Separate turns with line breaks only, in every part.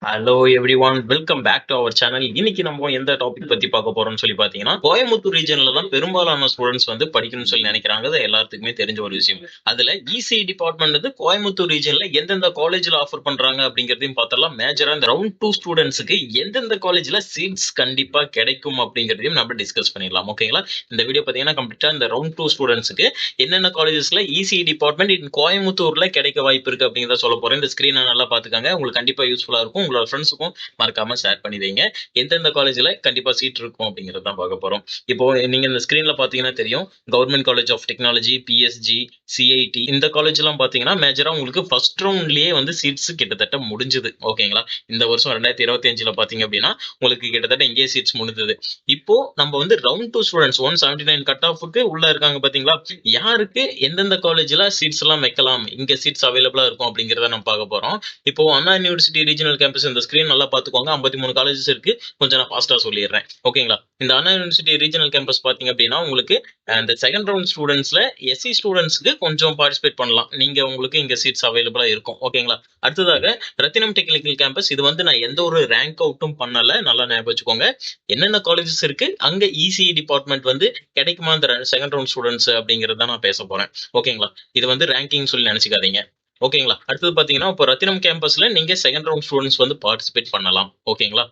Hello everyone, welcome back to our channel. இன்னைக்கு நம்ம எந்த டாபிக் பத்தி பார்க்க போறோம்னு சொல்லி பாத்தீங்கன்னா, கோயம்புத்தூர் ரீஜன்ல தான் பெரும்பாலான ஸ்டூடெண்ட்ஸ் வந்து படிக்கணும்னு சொல்லி நினைக்கிறாங்க. அது எல்லாத்துக்குமே தெரிஞ்ச ஒரு விஷயம். அதுல இசி டிபார்ட்மெண்ட் வந்து கோயம்புத்தூர் ரீஜன்ல எந்தெந்த காலேஜ்ல ஆஃபர் பண்றாங்க அப்படிங்கறதையும் பார்த்தரலாம். மேஜரா இந்த ரவுண்ட் 2 ஸ்டூடெண்ட்ஸ்க்கு எந்தெந்த காலேஜ்ல சீட்ஸ் கண்டிப்பா கிடைக்கும் அப்படிங்கறதையும் நம்ம டிஸ்கஸ் பண்ணிடலாம். ஓகேங்களா? இந்த வீடியோ பாத்தீங்கன்னா கம்ப்ளீட்டா இந்த ரவுண்ட் 2 ஸ்டூடெண்ட்ஸ்க்கு என்னென்ன காலேஜஸ்ல இசி டிபார்ட்மெண்ட் இன் கோயம்புத்தூர்ல கிடைக்க வாய்ப்பு இருக்கு அப்படிங்கறத சொல்ல போறேன். இந்த ஸ்கிரீனை நல்லா பாத்துக்கங்க. உங்களுக்கு கண்டிப்பா யூஸ்ஃபுல்லா இருக்கும். உங்களோட ஃப்ரெண்ட்ஸுக்கும் மறக்காம ஷேர் பண்ணி வைங்க. எந்தெந்த காலேஜ்ல கண்டிப்பா சீட் இருக்கும் அப்படிங்கறத தான் பார்க்க போறோம். இப்போ நீங்க இந்த ஸ்கிரீன்ல பாத்தீங்கன்னா தெரியும். Government college of technology, PSG, CIT இந்த காலேஜ் எல்லாம் பாத்தீங்கன்னா மேஜரா உங்களுக்கு ஃபர்ஸ்ட் ரவுண்ட்லயே வந்து சீட்ஸ் கிட்டத்தட்ட முடிஞ்சது. ஓகேங்களா? இந்த வருஷம் 2025ல பாத்தீங்க அப்படின்னா உங்களுக்கு கிட்டத்தட்ட இங்கே சீட்ஸ் முடிஞ்சது. இப்போ நம்ம வந்து ரவுண்ட் 2 ஸ்டூடெண்ட்ஸ் 179 கட் ஆஃப்க்கு உள்ள இருக்காங்க பாத்தீங்களா? யாருக்கு எந்தெந்த காலேஜ்ல சீட்ஸ் எல்லாம் வைக்கலாம், இங்க சீட்ஸ் அவைலபிளா இருக்கும் அப்படிங்கறத நம்ம பார்க்க போறோம். இப்போ அண்ணா யூனிவர்சிட்டி ரீஜனல் கேம்பஸ் இந்த ஸ்கிரீன் நல்லா பாத்துக்கோங்க. 53 காலேஜஸ் இருக்கு. கொஞ்சம் நான் ஃபாஸ்டா சொல்லிடுறேன். ஓகேங்களா? இந்த அண்ணா யூனிவர்சிட்டி ரீஜனல் கேம்பஸ் பாத்தீங்க அப்படின்னா உங்களுக்கு இந்த செகண்ட் ரவுண்ட் ஸ்டூடெண்ட்ஸ்ல எஸ்சி ஸ்டூடெண்ட்ஸ்க்கு கொஞ்சம் பார்ட்டிசிபேட் பண்ணலாம். நீங்க உங்களுக்கு இங்க சீட்ஸ் அவைலபிளா இருக்கும். ஓகேங்களா? அடுத்ததாக ரத்தினம் டெக்னிக்கல் கேம்பஸ். இது வந்து நான் எந்த ஒரு ரேங்க் அவுட்டும் பண்ணல. நல்லா ஞாபகம் வச்சுக்கோங்க. என்னென்ன காலேஜஸ் இருக்கு அங்க இசி டிபார்ட்மெண்ட் வந்து கிடைக்குமா இந்த செகண்ட் ரவுண்ட் ஸ்டூடெண்ட்ஸ் அப்படிங்கறத நான் பேச போறேன். ஓகேங்களா? இது வந்து ரேங்கிங் சொல்லி நினைச்சுக்காதீங்க. ஓகேங்களா? அடுத்தது பாத்தீங்கன்னா இப்போ ரத்தினம் கேம்பஸ்ல நீங்க செகண்ட் ரவுண்ட் ஸ்டூடெண்ட்ஸ் வந்து பார்ட்டிசிபேட் பண்ணலாம். ஓகேங்களா?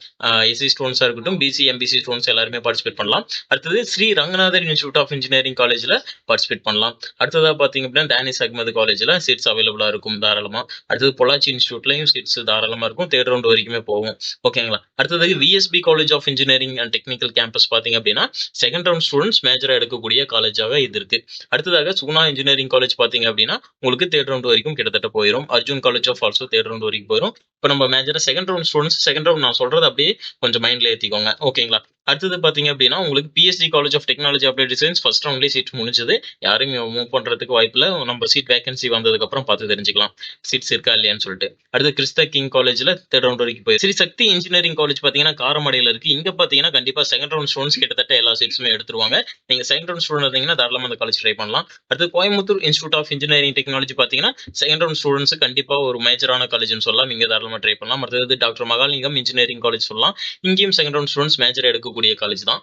எஸ்சி ஸ்டூடெண்ட்ஸா இருக்கட்டும், பிசி, எம்பிசி ஸ்டூடெண்ட்ஸ் எல்லாருமே பார்ட்டிசிபேட் பண்ணலாம். அடுத்தது Sri Ranganathar institute of engineering காலேஜ்ல பார்ட்டிசிபேட் பண்ணலாம். அடுத்ததா பாத்தீங்க அப்படின்னா டானிஸ் அகமது காலேஜ்ல சீட்ஸ் அவைலபிளா இருக்கும் தாராளமா. அடுத்தது பொள்ளாச்சி இன்ஸ்டியூட்லயும் சீட்ஸ் தாராளமா இருக்கும். தேர்ட் ரவுண்ட் வரைக்குமே போகும். ஓகேங்களா? அடுத்தது VSB college of engineering and technical campus பாத்தீங்க அப்படின்னா செகண்ட் ரவுண்ட் ஸ்டூடெண்ட்ஸ் மேஜரா எடுக்கக்கூடிய காலேஜாக இது இருக்கு. அடுத்ததாக சுகுணா இன்ஜினியரிங் காலேஜ் பாத்தீங்க அப்படின்னா உங்களுக்கு தேர்ட் ரவுண்ட் வரைக்கும் கிட்டத்தட்ட போயிடும். Arjun college of also third round வரைக்கும் போயிடும். இப்போ நம்ம மேஜரா second round students second round நான் சொல்றது அப்படியே கொஞ்சம் மைண்ட்ல ஏத்திக்கோங்க. ஓகேங்களா? அடுத்தது பாத்தீங்க அப்படின்னா உங்களுக்கு PST college of technology applied designs first ரவுண்ட்லேயே சீட் முடிஞ்சது. யாரும் மூவ் பண்றதுக்கு வாய்ப்பு இல்லை. நம்ம சீட் வேகன்சி வந்ததுக்கு அப்புறம் பார்த்து தெரிஞ்சுக்கலாம் சீட்ஸ் இருக்கா இல்லையான்னு சொல்லிட்டு. அடுத்து கிறிஸ்த கிங் காலேஜ்ல தேர்ட் ரவுண்ட் வரைக்கும் போய் ஸ்ரீ சக்தி இன்ஜினியரிங் காலேஜ் பாத்தீங்கன்னா காரமடையில இருக்கு. இங்க பாத்தீங்கன்னா கண்டிப்பா செகண்ட் ரவுண்ட் ஸ்டூடெண்ட்ஸ் கிட்டத்தட்ட எல்லா சீட்ஸுமே எடுத்துருவாங்க. நீங்க செகண்ட் ரவுண்ட் ஸ்டூடெண்ட் இருந்தீங்கன்னா தாராளமா அந்த காலேஜ் ட்ரை பண்ணலாம். அடுத்து Coimbatore institute of engineering technology பாத்தீங்கன்னா செகண்ட் ரவுண்ட் ஸ்டூடெண்ட்ஸ் கண்டிப்பா ஒரு மேஜரான காலேஜ்னு சொல்லலாம். இங்க தாராளமா ட்ரை பண்ணலாம். அடுத்தது டாக்டர் மகாலிங்கம் இன்ஜினியரிங் காலேஜ் சொல்லலாம். இங்கேயும் செகண்ட் ரவுண்ட் ஸ்டூடெண்ட்ஸ் மேஜர் எடுக்கக்கூடிய காலேஜ் தான்.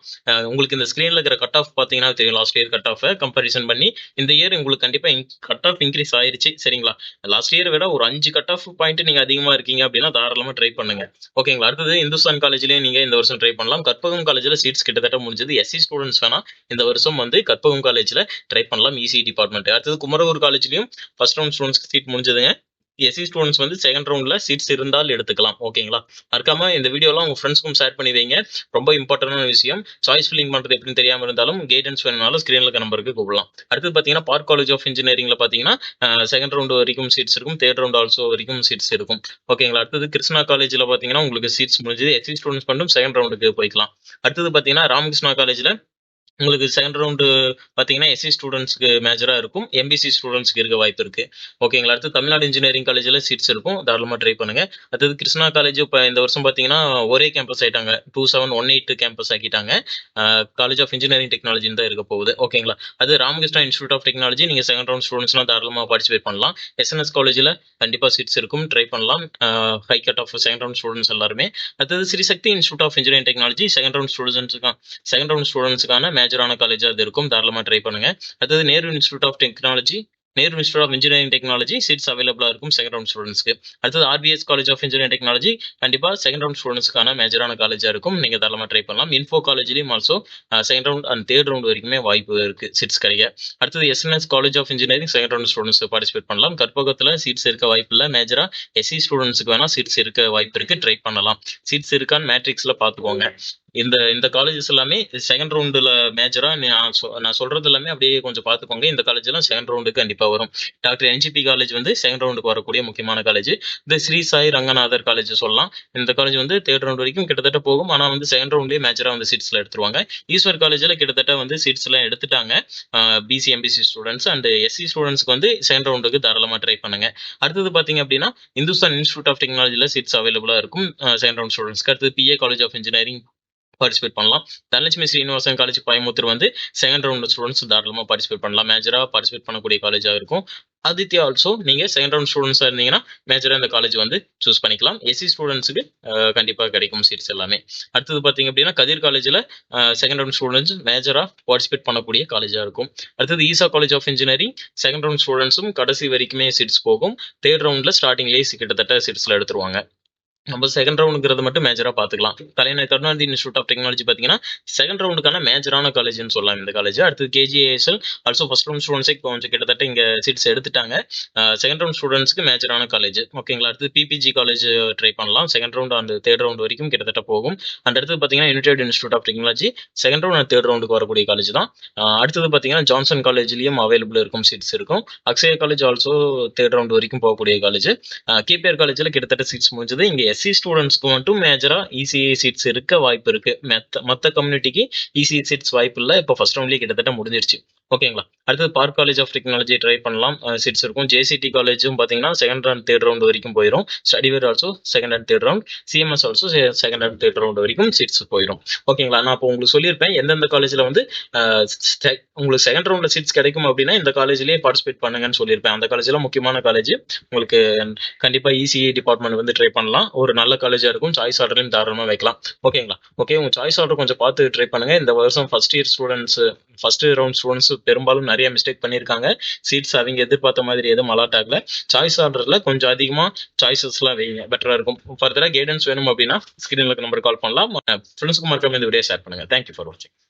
உங்களுக்கு இந்த ஸ்கிரீன்ல இருக்கிற கட் ஆஃப் பாத்தீங்கன்னா தெரியும். Last year cut off comparison பண்ணி இந்த இயர் உங்களுக்கு கண்டிப்பா கட் ஆஃப் இன்க்ரீஸ் ஆயிருச்சு. சரிங்களா? லாஸ்ட் இயர் விட ஒரு 5 கட் ஆஃப் பாயிண்ட் நீங்க அதிகமா இருக்கீங்க அப்படின்னா தாராளமா ட்ரை பண்ணுங்க. ஓகேங்களா? அடுத்தது இந்துஸ்தான் காலேஜ்லயும் நீங்க இந்த வருஷம் ட்ரை பண்ணலாம். கற்பகம் காலேஜ்ல சீட்ஸ் கிட்டத்தட்ட முடிஞ்சது. எஸ்சி ஸ்டூடெண்ட்ஸ் வேணா இந்த வருஷம் வந்து கற்பகம் காலேஜ்ல ட்ரை பண்ணலாம். EC department. அடுத்தது குமரகுரு காலேஜ்லயும் ஃபர்ஸ்ட் ரவுண்ட் ஸ்டூடெண்ட்ஸ்க்கு சீட் முடிஞ்சதுங்க. எஸ்சி ஸ்டூடெண்ட்ஸ் வந்து செகண்ட் ரவுண்ட்ல சீட்ஸ் இருந்தால் எடுத்துக்கலாம். ஓகேங்களா? மறக்காம இந்த வீடியோலாம் உங்க ஃப்ரெண்ட்ஸ்க்கும் ஷேர் பண்ணி வைங்க. ரொம்ப இம்பார்ட்டன்டான விஷயம். சாய்ஸ் ஃபில்லிங் பண்றது எப்படின்னு தெரியாம இருந்தாலும் கைடன்ஸ் வேணும்னாலும் ஸ்கிரீன்ல இருக்க நம்பருக்கு கூப்பிடலாம். அடுத்து பாத்தீங்கன்னா பார்க் காலேஜ் ஆஃப் இன்ஜினியரிங்ல பாத்தீங்கன்னா செகண்ட் ரவுண்ட் வரைக்கும் சீட்ஸ் இருக்கும். தேர்ட் ரவுண்ட் ஆல்சோ வரைக்கும் சீட்ஸ் இருக்கும். ஓகேங்களா? அடுத்தது கிருஷ்ணா காலேஜ்ல பாத்தீங்கன்னா உங்களுக்கு சீட்ஸ் முடிஞ்சது. எஸ்சி ஸ்டூடெண்ட்ஸ் மட்டும் செகண்ட் ரவுண்டுக்கு போய்க்கலாம். அடுத்தது பாத்தீங்கன்னா ராமகிருஷ்ணா காலேஜ்ல உங்களுக்கு செகண்ட் ரவுண்டு பாத்தீங்கன்னா எஸ்சி ஸ்டூடெண்ட்ஸ்க்கு மேஜரா இருக்கும். எம்பிசி ஸ்டூடெண்ட்ஸ்க்கு இருக்க வாய்ப்பு இருக்கு. ஓகேங்களா? அடுத்து தமிழ்நாடு இன்ஜினியரிங் காலேஜ்ல சீட்ஸ் இருக்கும். தாராளமா ட்ரை பண்ணுங்க. அடுத்தது கிருஷ்ணா காலேஜ் இப்போ இந்த வருஷம் பாத்தீங்கன்னா ஒரே கேம்பஸ் ஆயிட்டாங்க. 2718 கேம்பஸ் ஆக்கிட்டாங்க. காலேஜ் ஆஃப் இன்ஜினியரிங் டெக்னாலஜி தான் இருக்க போகுது. ஓகேங்களா? அது ராமகிருஷ்ணா இன்ஸ்டியூட் ஆஃப் டெக்னாலஜி நீங்க செகண்ட் ரவுண்ட் ஸ்டூடெண்ட்ஸ்லாம் தாராளமா பார்ட்டிசிபேட் பண்ணலாம். எஸ்என்எஸ் காலேஜ்ல கண்டிப்பா சீட்ஸ் இருக்கும். ட்ரை பண்ணலாம். High cut off second round students எல்லாருமே. அடுத்தது Sri Sakthi institute of engineering technology second round ஸ்டூடெண்ட்ஸ்க்கான மேஜரான காலேஜா அது இருக்கும். தாராளமா ட்ரை பண்ணுங்க. அடுத்தது Nehru institute of technology, Nehru institute of engineering technology seats அவைலபிளா இருக்கும் செகண்ட் ரவுண்ட் ஸ்டூடெண்ட்ஸ்க்கு. அடுத்தது RPS college of engineering technology கண்டிப்பா செகண்ட் ரவுண்ட் ஸ்டூடெண்ட்ஸ்க்கான மேஜரான காலேஜா இருக்கும். நீங்க தாராளமா ட்ரை பண்ணலாம். இன்ஃபோ காலேஜ்லயும் also second round and third round வரைக்குமே வாய்ப்பு இருக்கு சீட்ஸ் கிடைக்க. அடுத்தது SNS college of engineering second round students participate பண்ணலாம். கற்பகத்துல சீட்ஸ் இருக்க வாய்ப்பு இல்லை. மேஜரா எஸ்சி ஸ்டூடெண்ட்ஸ்க்கு வேணா சீட்ஸ் இருக்க வாய்ப்பு இருக்கு. ட்ரை பண்ணலாம். சீட்ஸ் இருக்கான்னு மேட்ரிக்ஸ்ல பாத்துக்கோங்க. இந்த இந்த காலேஜஸ் எல்லாமே செகண்ட் ரவுண்டுல மேஜரா நான் சொல்றது எல்லாமே அப்படியே கொஞ்சம் பாத்துக்கோங்க. இந்த காலேஜ் எல்லாம் செகண்ட் ரவுண்டுக்கு கண்டிப்பா வரும். டாக்டர் என்ஜிபி காலேஜ் வந்து செகண்ட் ரவுண்டுக்கு வரக்கூடிய முக்கியமான காலேஜ். இந்த ஸ்ரீ சாய் ரங்கநாதர் காலேஜ் சொல்லலாம். இந்த காலேஜ் வந்து தேர்ட் ரவுண்ட் வரைக்கும் கிட்டத்தட்ட போகும். ஆனா வந்து செகண்ட் ரவுண்ட்லயே மேஜரா வந்து சீட்ஸ்ல எடுத்துருவாங்க. ஈஸ்வர் காலேஜ்ல கிட்டத்தட்ட வந்து சீட்ஸ் எல்லாம் எடுத்துட்டாங்க. BC MBC students and SC ஸ்டூடெண்ட்ஸ்க்கு வந்து செகண்ட் ரவுண்டுக்கு தாராளமா ட்ரை பண்ணுங்க. அடுத்தது பாத்தீங்க அப்படின்னா இந்துஸ்தான் இன்ஸ்டியூட் ஆஃப் டெக்னாலஜில சீட்ஸ் அவைலபிளா இருக்கும் செகண்ட் ரவுண்ட் ஸ்டூடெண்ட்ஸ்க்கு. அடுத்தது PA college of engineering participate பண்ணலாம். தனலட்சுமி ஸ்ரீனிவாசன் காலேஜ் கோயம்புத்தூர் வந்து செகண்ட் ரவுண்ட் ஸ்டூடெண்ட்ஸ் தாராளமா பார்ட்டிசிபேட் பண்ணலாம். மேஜரா பார்ட்டிசிபேட் பண்ணக்கூடிய காலேஜா இருக்கும். ஆதித்யா ஆல்சோ நீங்க செகண்ட் ரவுண்ட் ஸ்டூடெண்ட்ஸா இருந்தீங்கன்னா மேஜரா இந்த காலேஜ் வந்து சூஸ் பண்ணிக்கலாம். எஸ்சி ஸ்டூடெண்ட்ஸுக்கு கண்டிப்பா கிடைக்கும் சீட்ஸ் எல்லாமே. அடுத்தது பாத்தீங்க அப்படின்னா கதிர் காலேஜ்ல செகண்ட் ரவுண்ட் ஸ்டூடெண்ட்ஸ் மேஜரா பார்ட்டிசிபேட் பண்ணக்கூடிய காலேஜா இருக்கும். அடுத்தது Easa college of engineering second round ஸ்டூடெண்ட்ஸும் கடைசி வரைக்குமே சீட்ஸ் போகும். தேர்ட் ரவுண்ட்ல ஸ்டார்டிங்லேயே கிட்டத்தட்ட சீட்ஸ்ல எடுத்துருவாங்க. நம்ம செகண்ட் ரவுண்டுங்கிறது மட்டும் மேஜரா பாத்துக்கலாம். கலைஞர் கருணாநிதி இன்ஸ்டியூட் ஆஃப் டெக்னாலஜி பாத்தீங்கன்னா செகண்ட் ரவுண்டுக்கான மேஜரான காலேஜ்னு சொல்லலாம் இந்த காலேஜ். அடுத்து கேஜிஏஎஸ்எல் ஆல்சோ ஃபர்ஸ்ட் ரவுண்ட் ஸ்டூடெண்ட்ஸே கொஞ்சம் கிட்டத்தட்ட இங்க சீட்ஸ் எடுத்துட்டாங்க. செகண்ட் ரவுண்ட் ஸ்டூடெண்ட்ஸ்க்கு மேஜரான காலேஜ் ஓகேங்களா. அடுத்து பிபிஜி காலேஜ் ட்ரை பண்ணலாம். Second round and third round வரைக்கும் கிட்டத்தட்ட போகும். அண்ட் அடுத்து பாத்தீங்கன்னா united institute of technology second round and third ரவுண்டுக்கு வரக்கூடிய காலேஜ் தான். அடுத்தது பாத்தீங்கன்னா ஜான்சன் காலேஜ்லயும் அவைலபிள் இருக்கும் சீட்ஸ் இருக்கும். Akshaya college also third round வரைக்கும் போகக்கூடிய காலேஜ். கேபிஆர் காலேஜ்ல கிட்டத்தட்ட சீட்ஸ் முடிஞ்சது. இங்க எஸ்சி ஸ்டூடெண்ட்ஸ்க்கு மட்டும் மேஜரா இசிஏ சீட்ஸ் இருக்க வாய்ப்பு இருக்கு. மத்த கம்யூனிட்டிக்கு இசிஏ சீட்ஸ் வாய்ப்பு இல்லை. இப்போ ஃபர்ஸ்ட் ரவுண்ட்லயே கிட்டத்தட்ட முடிஞ்சிருச்சு ஓகேங்களா. அடுத்தது park college of technology try பண்ணலாம். சீட்ஸ் இருக்கும். ஜேசிடி காலேஜும் பாத்தீங்கன்னா செகண்ட் அண்ட் தேர்ட் ரவுண்ட் வரைக்கும் போயிடும். ஸ்டடிவேர் also second and third round. CMS also second and third round வரைக்கும் சீட்ஸ் போயிடும் ஓகேங்களா. நான் இப்போ உங்களுக்கு சொல்லியிருப்பேன் எந்தெந்த காலேஜ்ல வந்து உங்களுக்கு செகண்ட் ரவுண்ட்ல சீட்ஸ் கிடைக்கும் அப்படின்னா இந்த காலேஜ்லயே பார்ட்டிசிபேட் பண்ணுங்கன்னு சொல்லியிருப்பேன். அந்த காலேஜ்ல முக்கியமான காலேஜ். உங்களுக்கு கண்டிப்பா இசிஏ டிபார்ட்மெண்ட் வந்து ட்ரை பண்ணலாம். ஒரு நல்ல காலேஜா இருக்கும். சாய்ஸ் ஆர்டர்லையும் தாராளமா வைக்கலாம் ஓகேங்களா. ஓகே உங்க சாய்ஸ் ஆர்டர் கொஞ்சம் பார்த்து ட்ரை பண்ணுங்க. இந்த வருஷம் first year students first round students பெரும்பாலும் நிறைய மிஸ்டேக் பண்ணியிருக்காங்க. சீட்ஸ் அவங்க எதிர்பார்த்த மாதிரி எதுவும் அலாட் ஆகல. சாய்ஸ் ஆர்டர்ல கொஞ்சம் அதிகமா சாய்ஸஸ்லாம் வைங்க, பெட்டரா இருக்கும். ஃபர்தரா கைடன்ஸ் வேணும் அப்படின்னா ஸ்கிரீன்ல இருக்க நம்பர் கால் பண்ணலாம். ஃப்ரெண்ட்ஸ்க்கு மறக்காம இந்த வீடியோ ஷேர் பண்ணுங்க. தேங்க்யூ ஃபார் வாட்சிங்.